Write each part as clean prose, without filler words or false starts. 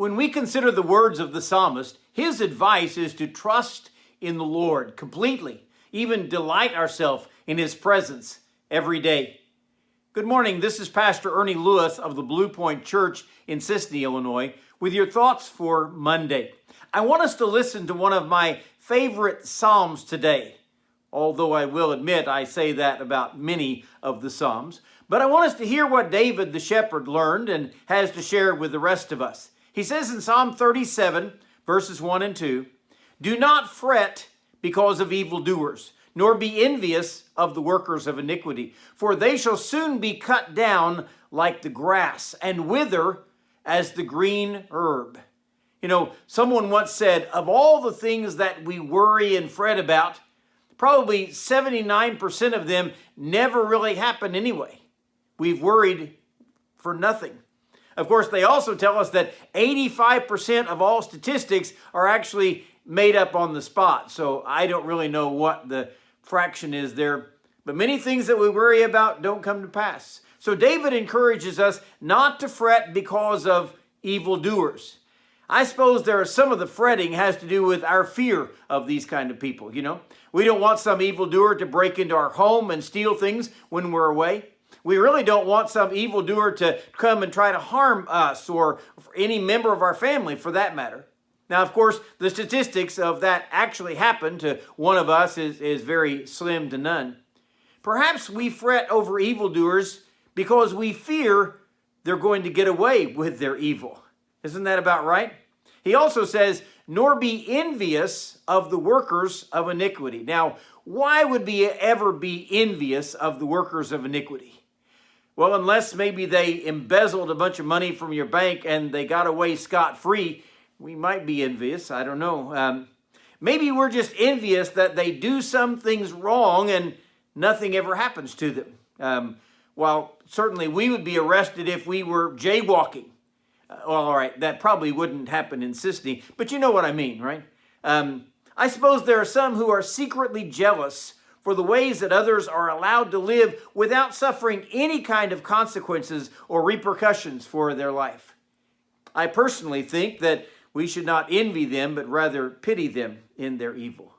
When we consider the words of the psalmist, his advice is to trust in the Lord completely, even delight ourselves in his presence every day. Good morning. This is Pastor Ernie Lewis of the Blue Point Church in Sisney, Illinois, with your thoughts for Monday. I want us to listen to one of my favorite psalms today, although I will admit I say that about many of the psalms. But I want us to hear what David the shepherd learned and has to share with the rest of us. He says in Psalm 37, verses 1 and 2, "Do not fret because of evildoers, nor be envious of the workers of iniquity, for they shall soon be cut down like the grass and wither as the green herb." You know, someone once said, of all the things that we worry and fret about, probably 79% of them never really happen anyway. We've worried for nothing. Of course, they also tell us that 85% of all statistics are actually made up on the spot. So I don't really know what the fraction is there. But many things that we worry about don't come to pass. So David encourages us not to fret because of evildoers. I suppose there are some of the fretting has to do with our fear of these kind of people, you know. We don't want some evildoer to break into our home and steal things when we're away. We really don't want some evildoer to come and try to harm us or any member of our family for that matter. Now, of course, the statistics of that actually happen to one of us is very slim to none. Perhaps we fret over evildoers because we fear they're going to get away with their evil. Isn't that about right? He also says, nor be envious of the workers of iniquity. Now, why would we ever be envious of the workers of iniquity? Well, unless maybe they embezzled a bunch of money from your bank and they got away scot-free, we might be envious. I don't know. Maybe we're just envious that they do some things wrong and nothing ever happens to them. While certainly we would be arrested if we were jaywalking. Well, all right, that probably wouldn't happen in Sisney, but you know what I mean, right? I suppose there are some who are secretly jealous for the ways that others are allowed to live without suffering any kind of consequences or repercussions for their life. I personally think that we should not envy them, but rather pity them in their evil.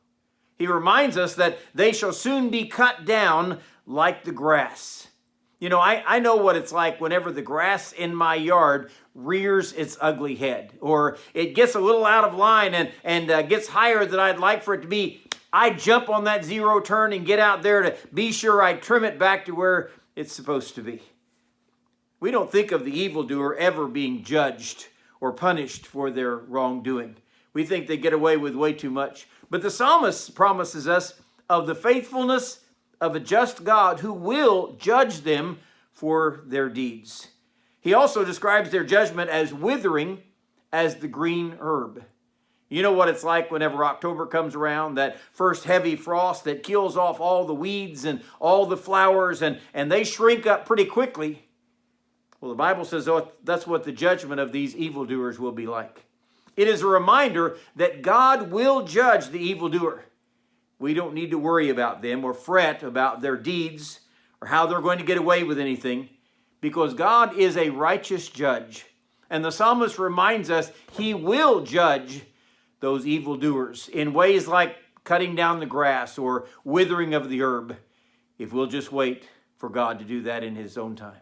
He reminds us that they shall soon be cut down like the grass. You know, I know what it's like whenever the grass in my yard rears its ugly head, or it gets a little out of line and gets higher than I'd like for it to be. I jump on that zero turn and get out there to be sure I trim it back to where it's supposed to be. We don't think of the evildoer ever being judged or punished for their wrongdoing. We think they get away with way too much. But the psalmist promises us of the faithfulness of a just God who will judge them for their deeds. He also describes their judgment as withering as the green herb. You know what it's like whenever October comes around, that first heavy frost that kills off all the weeds and all the flowers, and they shrink up pretty quickly. Well, the Bible says that's what the judgment of these evildoers will be like. It is a reminder that God will judge the evildoer. We don't need to worry about them or fret about their deeds or how they're going to get away with anything, because God is a righteous judge. And the psalmist reminds us he will judge those evildoers in ways like cutting down the grass or withering of the herb, if we'll just wait for God to do that in his own time.